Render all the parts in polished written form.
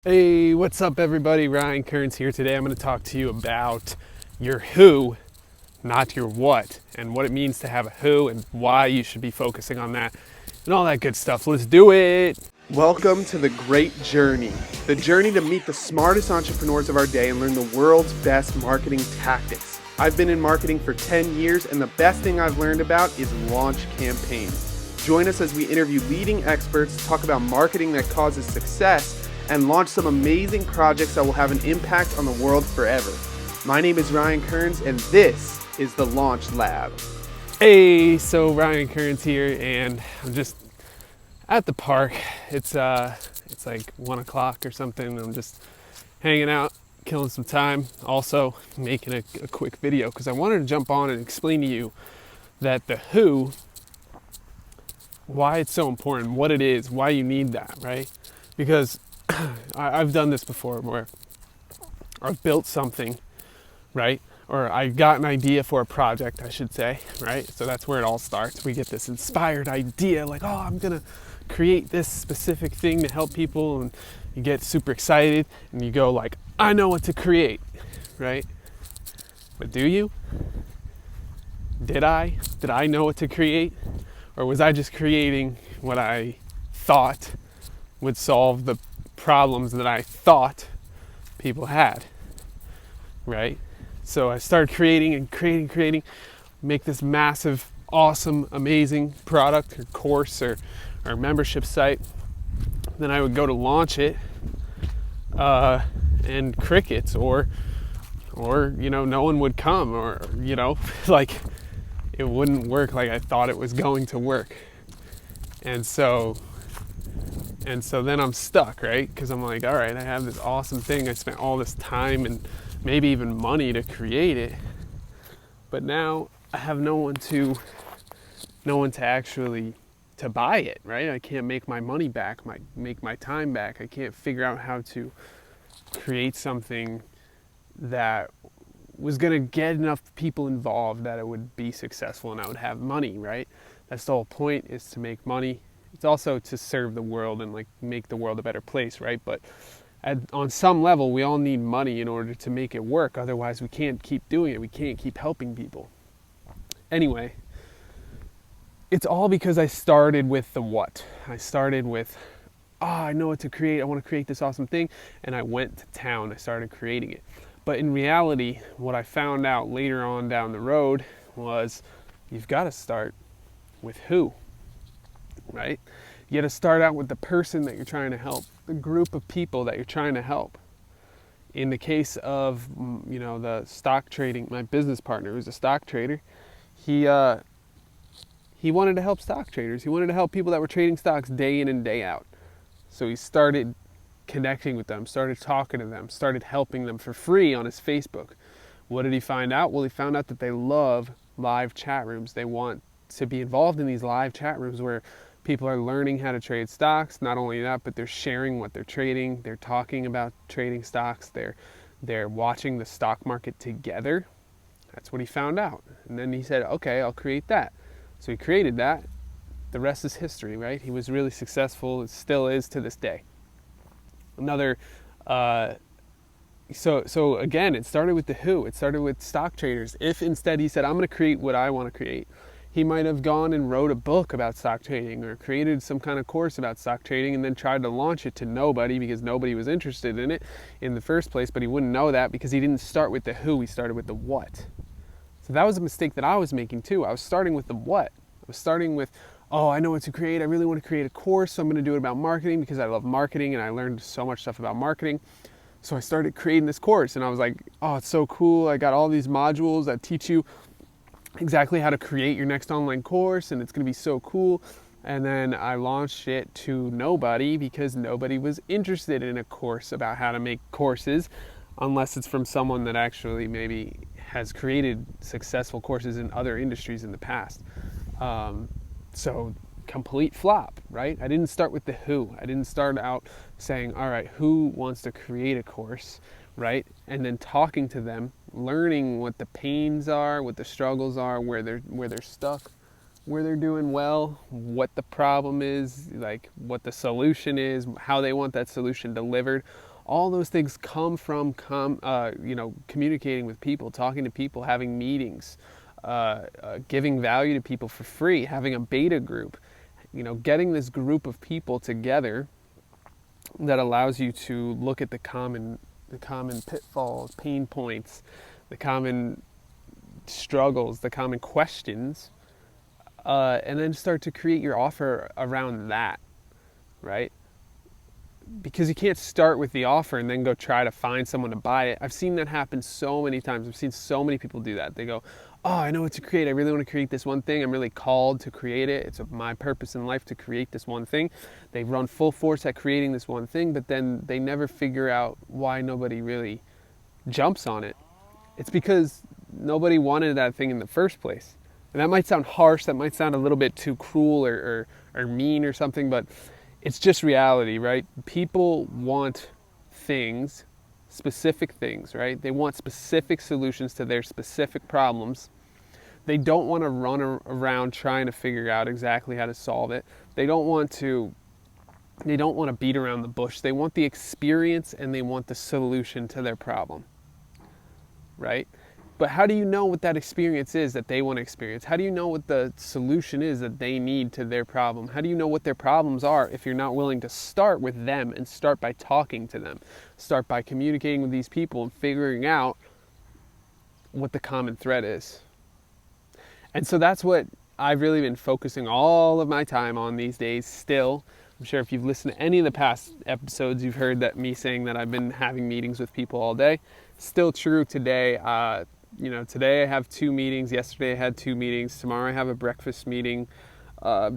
Hey, what's up everybody? Ryan Kearns here. Today I'm going to talk to you about your who, not your what, and what it means to have a who and why you should be focusing on that and all that good stuff. Let's do it. Welcome to the great journey. The journey to meet the smartest entrepreneurs of our day and learn the world's best marketing tactics. I've been in marketing for 10 years and the best thing I've learned about is launch campaigns. Join us as we interview leading experts, talk about marketing that causes success, and launch some amazing projects that will have an impact on the world forever. My name is Ryan Kearns, and this is the Launch Lab. Hey, so Ryan Kearns here, and I'm just at the park. It's like 1 o'clock or something. I'm just hanging out, killing some time. Also making a quick video because I wanted to jump on and explain to you that the who, why it's so important, what it is, why you need that, right? Because I've done this before where I've built something, right? Or I got an idea for a project, I should say, right? So that's where it all starts. We get this inspired idea, like, oh, I'm gonna create this specific thing to help people, and you get super excited and you go like, I know what to create, right? But do you? Did I know what to create? Or was I just creating what I thought would solve the problems that I thought people had, right? So I started creating, make this massive, awesome, amazing product or course or membership site. Then I would go to launch it, and crickets, or no one would come, or like it wouldn't work like I thought it was going to work, and so then I'm stuck, right? Because I'm like, all right, I have this awesome thing. I spent all this time and maybe even money to create it, but now I have no one to actually to buy it, right? I can't make my money back, make my time back. I can't figure out how to create something that was going to get enough people involved that it would be successful and I would have money, right? That's the whole point, is to make money. It's also to serve the world and like make the world a better place, right? But on some level, we all need money in order to make it work. Otherwise, we can't keep doing it. We can't keep helping people. Anyway, it's all because I started with the what. I started with, I know what to create. I want to create this awesome thing. And I went to town. I started creating it. But in reality, what I found out later on down the road was you've got to start with who. Right? You got to start out with the person that you're trying to help, the group of people that you're trying to help. In the case of, the stock trading, my business partner who's a stock trader, he wanted to help stock traders. He wanted to help people that were trading stocks day in and day out. So he started connecting with them, started talking to them, started helping them for free on his Facebook. What did he find out? Well, he found out that they love live chat rooms. They want to be involved in these live chat rooms where people are learning how to trade stocks. Not only that, but they're sharing what they're trading. They're talking about trading stocks. They're watching the stock market together. That's what he found out. And then he said, okay, I'll create that. So he created that. The rest is history, right? He was really successful. It still is to this day. Another, so again, it started with the who. It started with stock traders. If instead he said, I'm going to create what I want to create, he might have gone and wrote a book about stock trading or created some kind of course about stock trading and then tried to launch it to nobody because nobody was interested in it in the first place. But he wouldn't know that because he didn't start with the who, he started with the what. So that was a mistake that I was making too. I was starting with the what. I was starting with, I know what to create. I really want to create a course, so I'm going to do it about marketing because I love marketing and I learned so much stuff about marketing. So I started creating this course and I was like, oh, it's so cool. I got all these modules that teach you exactly how to create your next online course and it's going to be so cool. And then I launched it to nobody because nobody was interested in a course about how to make courses unless it's from someone that actually maybe has created successful courses in other industries in the past. So complete flop, right? I didn't start with the who. I didn't start out saying, all right, who wants to create a course, right? And then talking to them, learning what the pains are, what the struggles are, where they're stuck, where they're doing well, what the problem is, like what the solution is, how they want that solution delivered. All those things come from communicating with people, talking to people, having meetings, giving value to people for free, having a beta group, getting this group of people together that allows you to look at the common pitfalls, pain points, the common struggles, the common questions, and then start to create your offer around that, right? Because you can't start with the offer and then go try to find someone to buy it. I've seen that happen so many times. I've seen so many people do that. They go, oh, I know what to create. I really want to create this one thing. I'm really called to create it. It's my purpose in life to create this one thing. They run full force at creating this one thing, but then they never figure out why nobody really jumps on it. It's because nobody wanted that thing in the first place. And that might sound harsh. That might sound a little bit too cruel or mean or something, but it's just reality, right? People want things, specific things, right? They want specific solutions to their specific problems. They don't want to run around trying to figure out exactly how to solve it. They don't want to beat around the bush. They want the experience and they want the solution to their problem, right? But how do you know what that experience is that they want to experience? How do you know what the solution is that they need to their problem? How do you know what their problems are if you're not willing to start with them and start by talking to them? Start by communicating with these people and figuring out what the common thread is. And so that's what I've really been focusing all of my time on these days still. I'm sure if you've listened to any of the past episodes, you've heard that me saying that I've been having meetings with people all day. Still true today. Today I have 2 meetings. Yesterday I had 2 meetings. Tomorrow I have a breakfast meeting.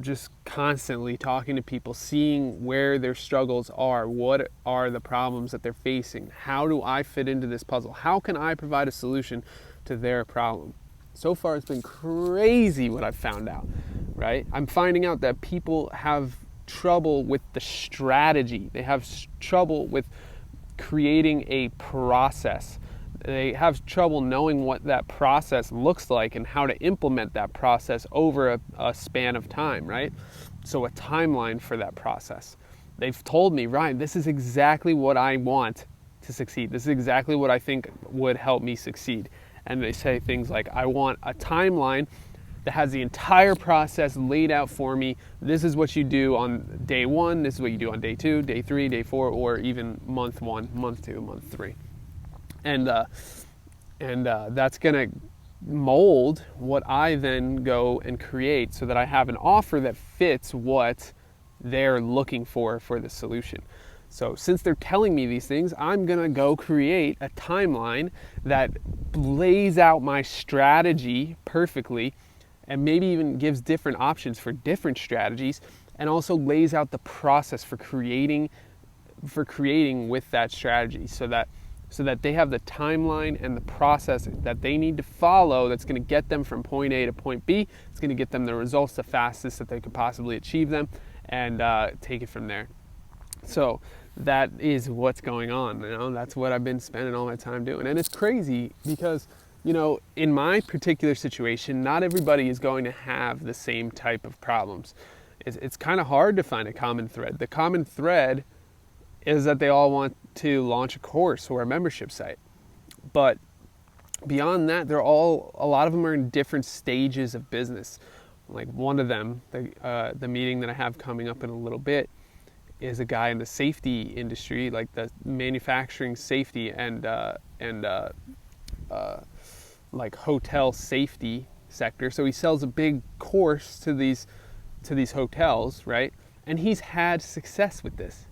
Just constantly talking to people, seeing where their struggles are. What are the problems that they're facing? How do I fit into this puzzle? How can I provide a solution to their problem? So far it's been crazy what I've found out, right? I'm finding out that people have trouble with the strategy. They have trouble with creating a process. They have trouble knowing what that process looks like and how to implement that process over a span of time, right? So a timeline for that process. They've told me, Ryan, this is exactly what I want to succeed. This is exactly what I think would help me succeed. And they say things like, I want a timeline that has the entire process laid out for me. This is what you do on day 1. This is what you do on day 2, day 3, day 4, or even month 1, month 2, month 3. And that's going to mold what I then go and create so that I have an offer that fits what they're looking for the solution. So since they're telling me these things, I'm going to go create a timeline that lays out my strategy perfectly and maybe even gives different options for different strategies, and also lays out the process for creating with that strategy so that they have the timeline and the process that they need to follow that's going to get them from point A to point B. It's going to get them the results the fastest that they could possibly achieve them, and take it from there. So that is what's going on. That's what I've been spending all my time doing. And it's crazy because, in my particular situation, not everybody is going to have the same type of problems. It's kind of hard to find a common thread. The common thread is that they all want to launch a course or a membership site. But beyond that, a lot of them are in different stages of business. Like one of them, the meeting that I have coming up in a little bit, is a guy in the safety industry, like the manufacturing safety and like hotel safety sector. So he sells a big course to these hotels, right? And he's had success with this.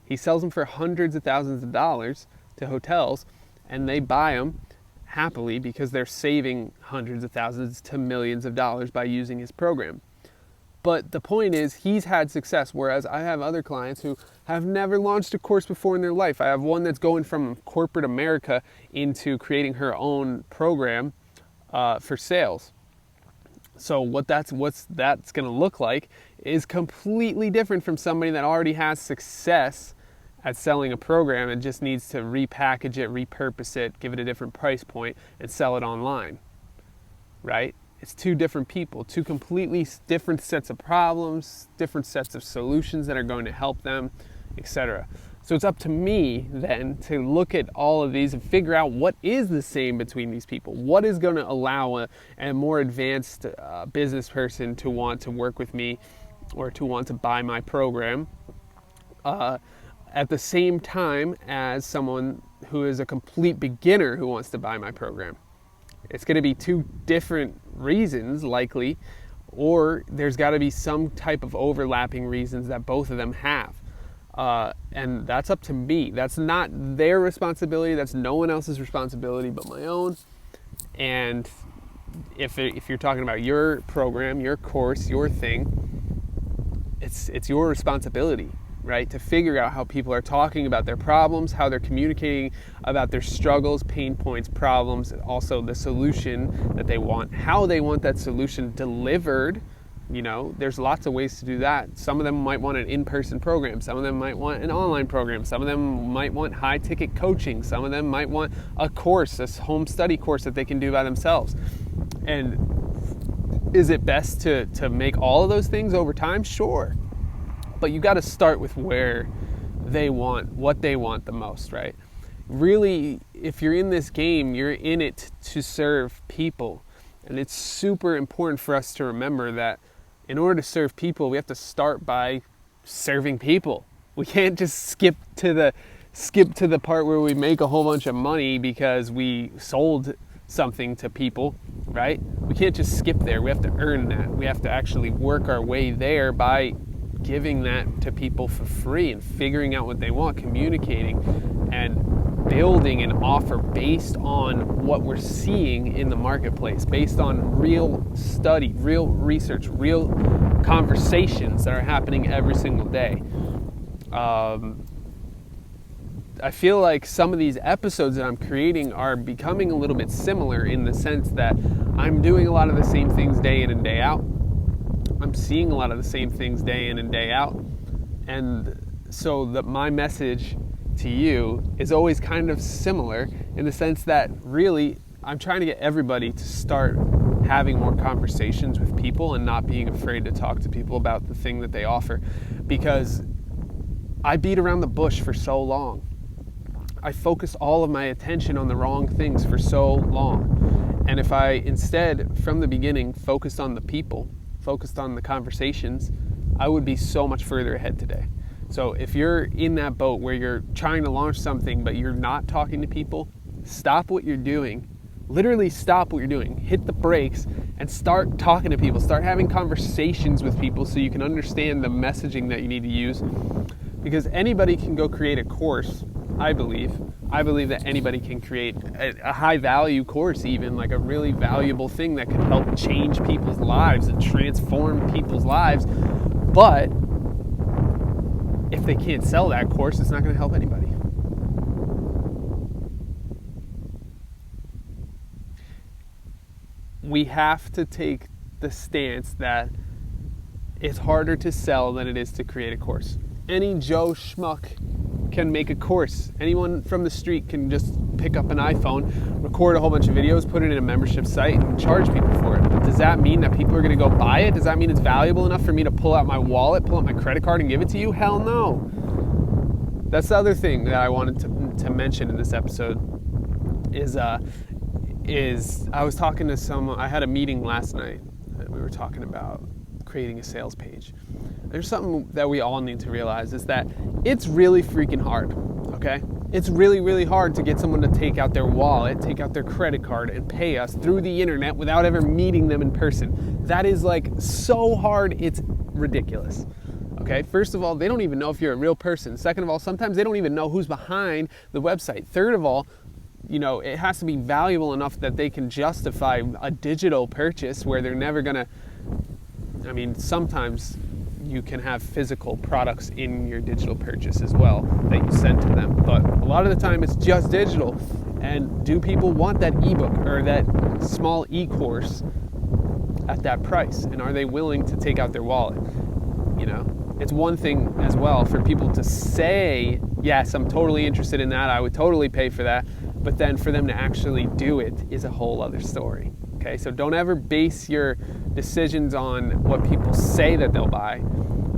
He sells them for hundreds of thousands of dollars to hotels, and they buy them happily because they're saving hundreds of thousands to millions of dollars by using his program. But the point is, he's had success, whereas I have other clients who have never launched a course before in their life. I have one that's going from corporate America into creating her own program for sales. So what that's going to look like is completely different from somebody that already has success at selling a program and just needs to repackage it, repurpose it, give it a different price point, and sell it online, right? It's 2 different people, 2 completely different sets of problems, different sets of solutions that are going to help them, etc. So it's up to me then to look at all of these and figure out what is the same between these people. What is going to allow a more advanced business person to want to work with me or to want to buy my program at the same time as someone who is a complete beginner who wants to buy my program. It's going to be two different reasons likely, or there's got to be some type of overlapping reasons that both of them have. And that's up to me. That's not their responsibility. That's no one else's responsibility but my own. And if you're talking about your program, your course, your thing, it's your responsibility, right? To figure out how people are talking about their problems, how they're communicating about their struggles, pain points, problems, also the solution that they want, how they want that solution delivered. You know, there's lots of ways to do that. Some of them might want an in-person program. Some of them might want an online program. Some of them might want high-ticket coaching. Some of them might want a course, a home study course that they can do by themselves. And is it best to make all of those things over time? Sure. But you got to start with where they want, what they want the most, right? Really, if you're in this game, you're in it to serve people. And it's super important for us to remember that in order to serve people, we have to start by serving people. We can't just skip to the part where we make a whole bunch of money because we sold something to people, right? We can't just skip there. We have to earn that. We have to actually work our way there by giving that to people for free and figuring out what they want, communicating and building an offer based on what we're seeing in the marketplace, based on real study, real research, real conversations that are happening every single day. I feel like some of these episodes that I'm creating are becoming a little bit similar in the sense that I'm doing a lot of the same things day in and day out. I'm seeing a lot of the same things day in and day out. And so my message to you is always kind of similar in the sense that really I'm trying to get everybody to start having more conversations with people and not being afraid to talk to people about the thing that they offer, because I beat around the bush for so long. I focused all of my attention on the wrong things for so long. And if I instead from the beginning focused on the people, focused on the conversations, I would be so much further ahead today. So if you're in that boat where you're trying to launch something but you're not talking to people, stop what you're doing. Literally stop what you're doing. Hit the brakes and start talking to people. Start having conversations with people so you can understand the messaging that you need to use. Because anybody can go create a course, I believe. I believe that anybody can create a high value course, even like a really valuable thing that could help change people's lives and transform people's lives. But if they can't sell that course, it's not going to help anybody. We have to take the stance that it's harder to sell than it is to create a course. Any Joe Schmuck can make a course. Anyone from the street can just pick up an iPhone, record a whole bunch of videos, put it in a membership site, and charge people for it. But does that mean that people are going to go buy it? Does that mean it's valuable enough for me to pull out my wallet, pull out my credit card, and give it to you? Hell no. That's the other thing that I wanted to mention in this episode is I was talking to someone. I had a meeting last night. We were talking about creating a sales page. There's something that we all need to realize is that it's really freaking hard, okay? It's really, really hard to get someone to take out their wallet, take out their credit card, and pay us through the internet without ever meeting them in person. That is like so hard, it's ridiculous. Okay, first of all, they don't even know if you're a real person. Second of all, sometimes they don't even know who's behind the website. Third of all, you know, it has to be valuable enough that they can justify a digital purchase where they're never gonna, I mean, sometimes you can have physical products in your digital purchase as well that you send to them. But a lot of the time it's just digital. And do people want that ebook or that small e-course at that price? And are they willing to take out their wallet? You know, it's one thing as well for people to say, yes, I'm totally interested in that. I would totally pay for that. But then for them to actually do it is a whole other story. Okay, so don't ever base your decisions on what people say that they'll buy.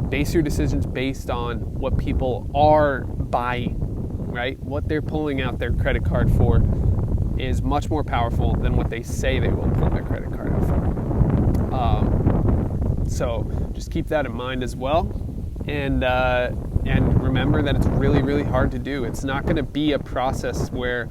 Base your decisions based on what people are buying, right? What they're pulling out their credit card for is much more powerful than what they say they will pull their credit card out for. So just keep that in mind as well. And remember that it's really, really hard to do. It's not going to be a process where,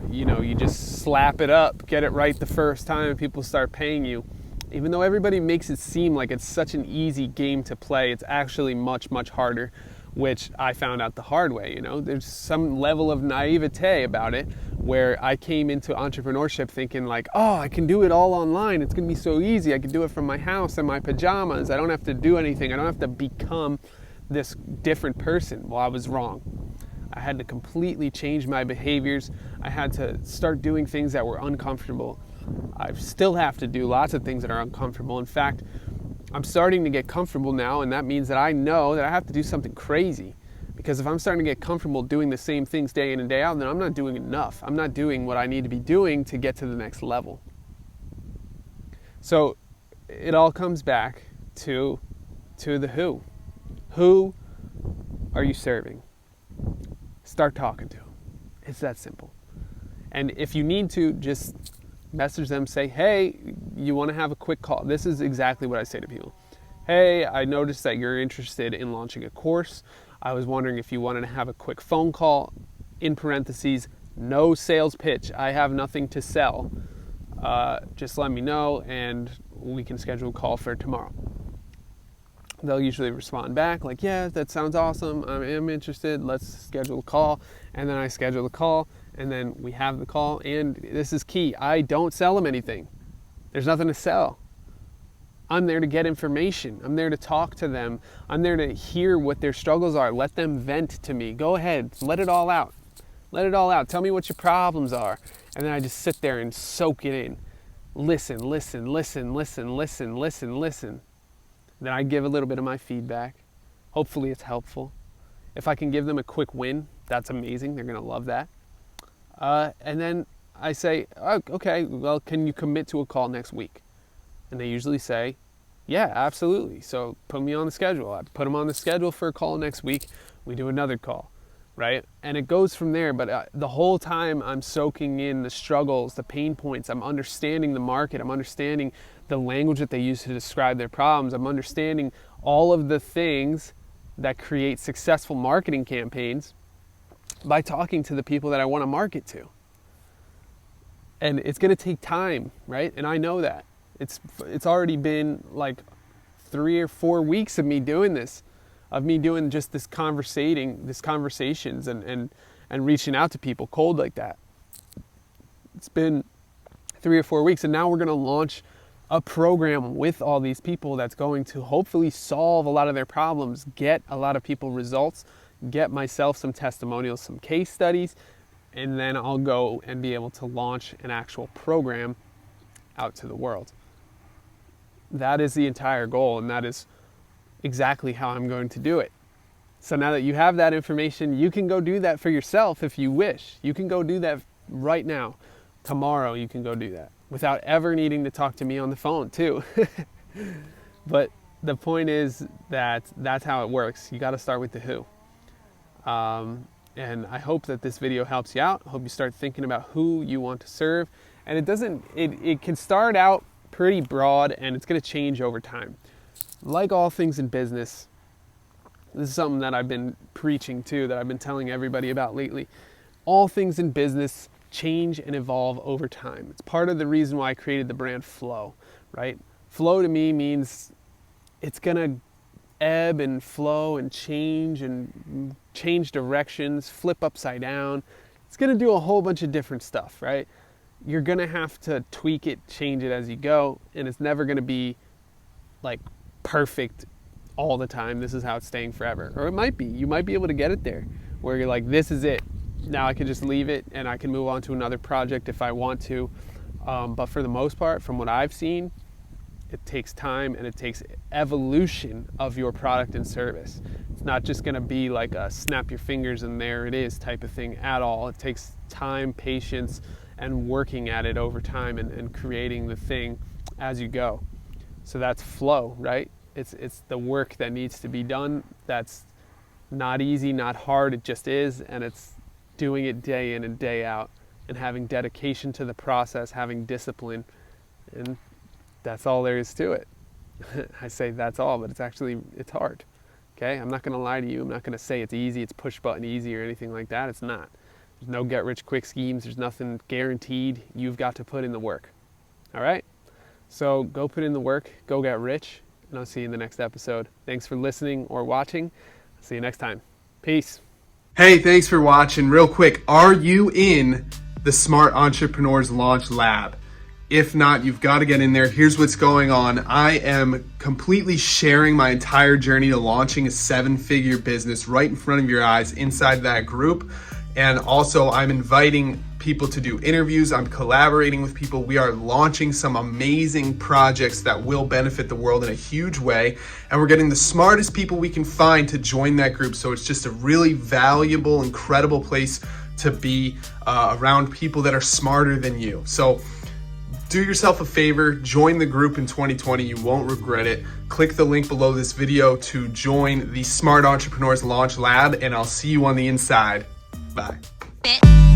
you just slap it up, get it right the first time, and people start paying you. Even though everybody makes it seem like it's such an easy game to play, it's actually much, much harder, which I found out the hard way. There's some level of naivete about it, where I came into entrepreneurship thinking like, oh, I can do it all online. It's going to be so easy. I can do it from my house in my pajamas. I don't have to do anything. I don't have to become this different person. Well, I was wrong. I had to completely change my behaviors. I had to start doing things that were uncomfortable. I still have to do lots of things that are uncomfortable. In fact, I'm starting to get comfortable now, and that means that I know that I have to do something crazy. Because if I'm starting to get comfortable doing the same things day in and day out, then I'm not doing enough. I'm not doing what I need to be doing to get to the next level. So it all comes back to the who. Who are you serving? Start talking to them. It's that simple. And if you need to, just message them, say, hey, you want to have a quick call? This is exactly what I say to people. Hey, I noticed that you're interested in launching a course. I was wondering if you wanted to have a quick phone call. In parentheses, no sales pitch. I have nothing to sell. Just let me know and we can schedule a call for tomorrow. They'll usually respond back like, yeah, that sounds awesome. I am interested. Let's schedule a call. And then I schedule a call, and then we have the call. And this is key. I don't sell them anything. There's nothing to sell. I'm there to get information. I'm there to talk to them. I'm there to hear what their struggles are. Let them vent to me. Go ahead. Let it all out. Let it all out. Tell me what your problems are. And then I just sit there and soak it in. Listen. Then I give a little bit of my feedback. Hopefully it's helpful. If I can give them a quick win, that's amazing. They're going to love that. And then I say, oh, okay, well, can you commit to a call next week? And they usually say, yeah, absolutely. So put me on the schedule. I put them on the schedule for a call next week. We do another call, right? And it goes from there. But the whole time I'm soaking in the struggles, the pain points. I'm understanding the market. I'm understanding the language that they use to describe their problems. I'm understanding all of the things that create successful marketing campaigns by talking to the people that I want to market to. And it's going to take time, right? And I know that. It's already been like 3 or 4 weeks of me doing this, of me doing just this conversations and reaching out to people cold like that. It's been 3 or 4 weeks, and now we're going to launch a program with all these people that's going to hopefully solve a lot of their problems, get a lot of people results, get myself some testimonials, some case studies, and then I'll go and be able to launch an actual program out to the world. That is the entire goal, and that is exactly how I'm going to do it. So now that you have that information, you can go do that for yourself if you wish. You can go do that right now. Tomorrow you can go do that without ever needing to talk to me on the phone too. But the point is that that's how it works. You got to start with the who. And I hope that this video helps you out. I hope you start thinking about who you want to serve. And it can start out pretty broad, and it's going to change over time. Like all things in business, this is something that I've been preaching too, that I've been telling everybody about lately. All things in business change and evolve over time. It's part of the reason why I created the brand Flow, right? Flow to me means it's going to ebb and flow and change directions, flip upside down. It's going to do a whole bunch of different stuff, right? You're going to have to tweak it, change it as you go, and it's never going to be like perfect all the time. This is how it's staying forever. Or it might be. You might be able to get it there where you're like, this is it. Now I can just leave it and I can move on to another project if I want to. But for the most part, from what I've seen, it takes time and it takes evolution of your product and service. It's not just going to be like a snap your fingers and there it is type of thing at all. It takes time, patience, and working at it over time and creating the thing as you go. So that's flow, right? It's the work that needs to be done. That's not easy, not hard. It just is, and it's doing it day in and day out, and having dedication to the process, having discipline, and that's all there is to it. I say that's all, but it's hard. Okay, I'm not going to lie to you. I'm not going to say it's easy, it's push button easy or anything like that. It's not. There's no get rich quick schemes. There's nothing guaranteed. You've got to put in the work. All right? So go put in the work, go get rich, and I'll see you in the next episode. Thanks for listening or watching. See you next time. Peace. Hey, thanks for watching. Real quick, are you in the Smart Entrepreneurs Launch Lab? If not, you've got to get in there. Here's what's going on. I am completely sharing my entire journey to launching a 7-figure business right in front of your eyes inside that group. And also, I'm inviting people to do interviews. I'm collaborating with people. We are launching some amazing projects that will benefit the world in a huge way. And we're getting the smartest people we can find to join that group. So it's just a really valuable, incredible place to be around people that are smarter than you. So do yourself a favor, join the group in 2020. You won't regret it. Click the link below this video to join the Smart Entrepreneurs Launch Lab, and I'll see you on the inside. Bye.